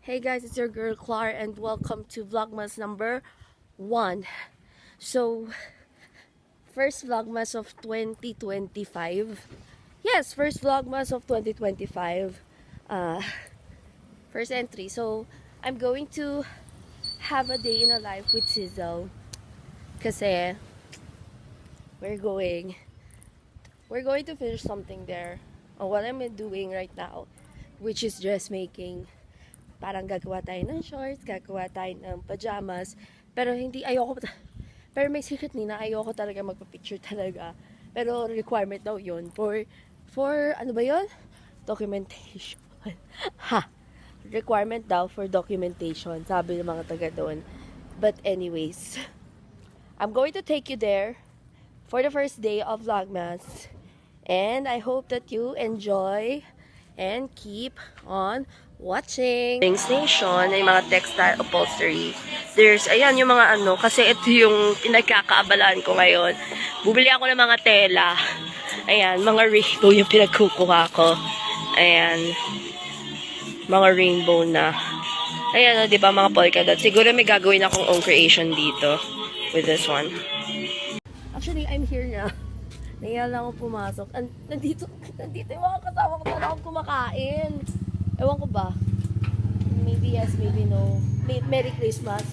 Hey guys, it's your girl Clar and welcome to Vlogmas number 1. So, first Vlogmas of 2025. Yes, first Vlogmas of 2025. First entry. So, I'm going to have a day in a life with Sizzle. Kasi, we're going to finish something there. What I'm doing right now, which is dressmaking. Parang gagawa tayo ng shorts, gagawa tayo ng pajamas. Pero pero may secret na ayoko talaga magpa-picture talaga. Pero requirement daw yun for ano ba yun? Documentation. Ha! Requirement daw for documentation, sabi ng mga taga doon. But anyways, I'm going to take you there for the first day of Vlogmas. And I hope that you enjoy and keep on watching. Station, ay mga textile upholstery. There's, ayan yung mga ano, kasi ito yung pinagkakaabalaan ko ngayon. Bubili ako ng mga tela. Ayan, mga rainbow yung pinagkukuha ko. Ayan, mga rainbow na. Ayan, di ba, mga polka dot. Siguro may gagawin akong own creation dito with this one. Actually, I'm here na. Nahiya lang ako pumasok. Nandito yung mga kasama ko na akong kumakain. Ewan ko ba? Maybe yes, maybe no. Merry Christmas.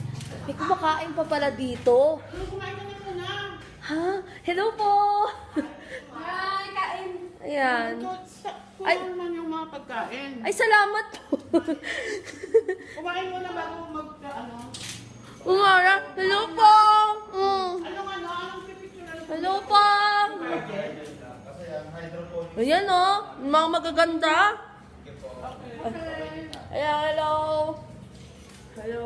May kumakain pa pala dito. Kumain ka na muna. Ha? Hello po! Ay, kain. Ayan. Ay, naman yung mga pagkain. Ay, salamat po. Kumain mo na bago ano? Umara. Hello po! Anong pipicture? Hello po! Ayan o. Mga magaganda. Ayan, hello. Hello.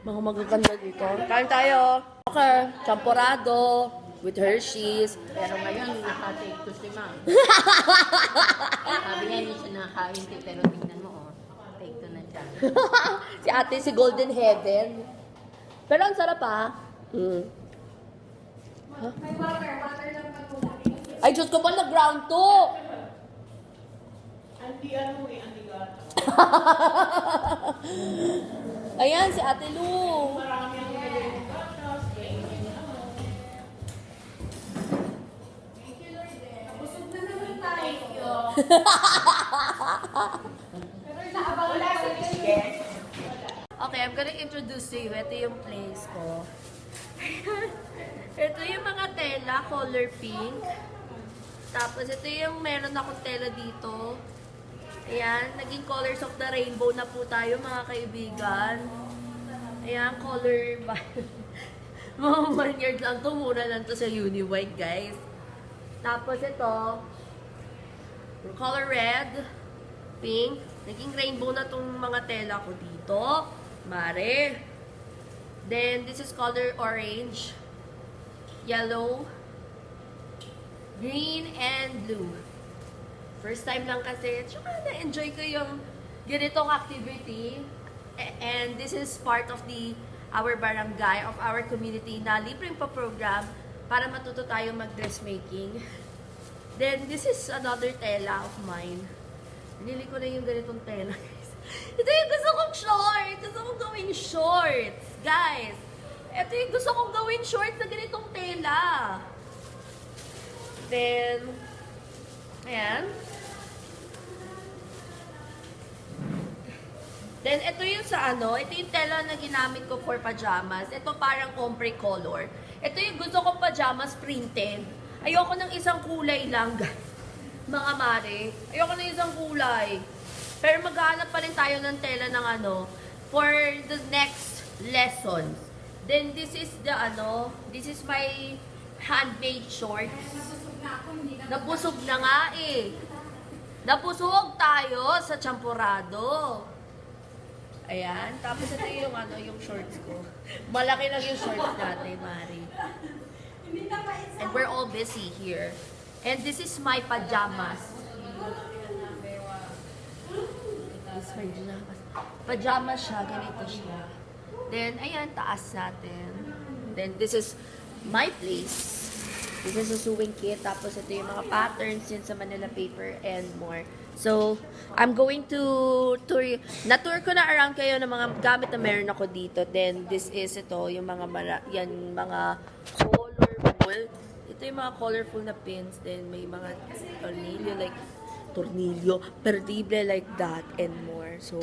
Mga magaganda dito. Kain tayo. Okay. Champorado with Hershey's. Pero ngayon, naka-take to si ma'am. Sabi niya, hindi siya nakakain, pero tingnan mo, oh. Take to na siya. Si ate, si Golden Heaven. Pero ang sarap ha. Huh? May water lang pa po. Ay, Diyos ko pa, nag-ground to. Anti gato. Ayan, si Ate Lu. Marami ang galing gatas. Busog na naman tayo. Pero inaabang wala sa chicken. Okay, I'm gonna introduce to you. Ito yung place ko. Ito yung mga tela, color pink. Tapos ito yung meron akong tela dito. Ayan, naging colors of the rainbow na po tayo mga kaibigan. Ayan, color mga 1 year lang to, mura lang to sa Uniwide guys. Tapos ito, color red, pink, naging rainbow na tong mga tela ko dito. Mare. Then, this is color orange, yellow, green, and blue. First time lang kasi, tsaka na-enjoy ko yung ganitong activity. And this is part of our barangay, of our community na libreng pa-program para matuto tayo mag-dressmaking. Then, this is another tela of mine. Pinili ko na yung ganitong tela, guys. Ito yung gusto kong short! Gusto kong gawing shorts! Guys! Ito yung gusto kong gawing shorts na ganitong tela. Then, ayan. Then, ito yung sa ito yung tela na ginamit ko for pajamas. Ito parang ombre color. Ito yung gusto kong pajamas printed. Ayoko ng isang kulay lang, mga mare. Ayoko ng isang kulay. Pero maghahanap pa rin tayo ng tela ng for the next lessons. Then, this is this is my handmade shorts. Napusog na nga eh. Napusog tayo sa champorado. Ayan. Tapos ito yung yung shorts ko. Malaki lang yung shorts natin, Mari. And we're all busy here. And this is my pajamas. This is my pajamas. Pajamas siya. Ganito siya. Then, ayan, taas natin. Then, this is my place. This is a sewing kit. Tapos ito yung mga patterns yun sa Manila paper and more. So, I'm going to tour, na-tour ko na around kayo ng mga gamit na meron ako dito. Then, this is ito, yung mga, mga colorful. Ito yung mga colorful na pins. Then, may mga tornilyo, perdible like that, and more. So,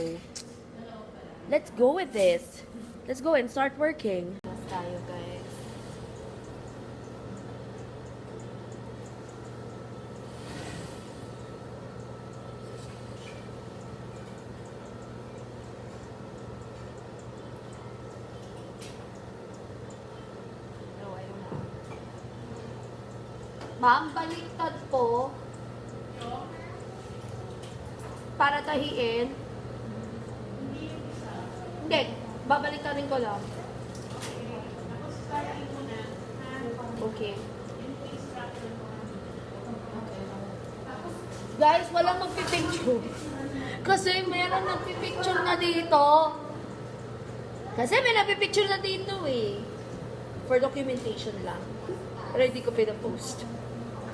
let's go with this. Let's go and start working. Mas tayo, guys. Ma'am, baliktad po. Para tahiin. Hindi, babaliktarin ko lang. Okay. Guys, walang magpipicture. Kasi meron nagpipicture na dito. Kasi may nagpipicture na dito eh. For documentation lang. Pero hindi ko pinapost.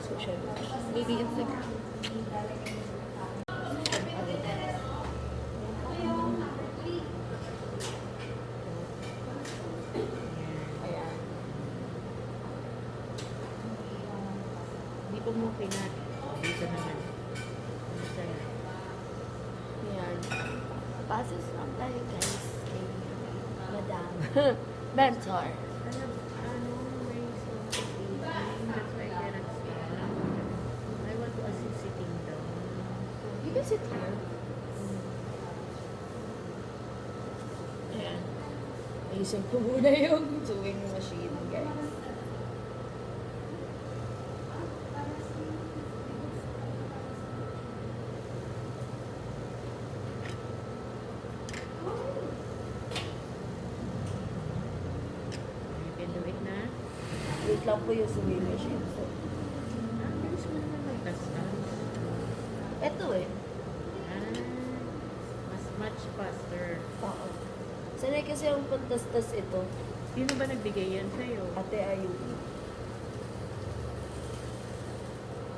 Social media. Maybe Instagram. Ayan. Dito mo pinat. Dito naman. Masaya. Ayan. Passes lang tayo guys. Kay Madam. Mentor. Ano, may something. That's why I cannot sit. I want to assist sitting down. You can sit here. Ayan. Ayusin ko muna yung sewing machine, guys. You can do it na. Wait lang po yung sewing machine. So, Bilis mo naman magtastas. eto eh. Mas much faster. Oo. Sanay kasi ang pantastas ito. Sino ba nagbigay yan sa'yo? Ate Ayu.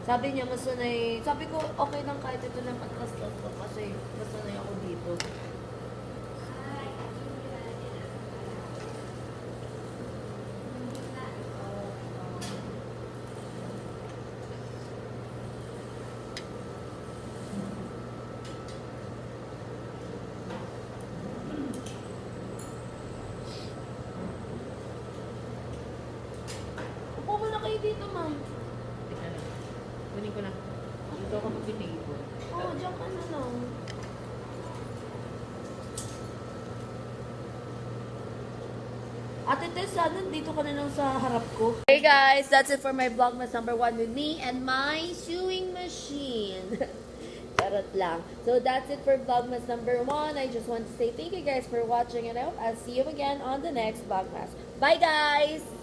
Sabi niya, masanay. Sabi ko, okay lang kahit ito lang pantastas ko kasi masanay ako dito. Upo mo na kayo dito, ma'am. Teka lang. Kunin ko na. Dito ako mag-table. Oo, diyan ka na lang. Ate Tess, sana dito ka na lang sa harap ko. Hey guys, that's it for my Vlogmas number 1 with me and my sewing machine. Charot lang. So that's it for Vlogmas number 1. I just want to say thank you guys for watching and I hope I'll see you again on the next Vlogmas. Bye guys!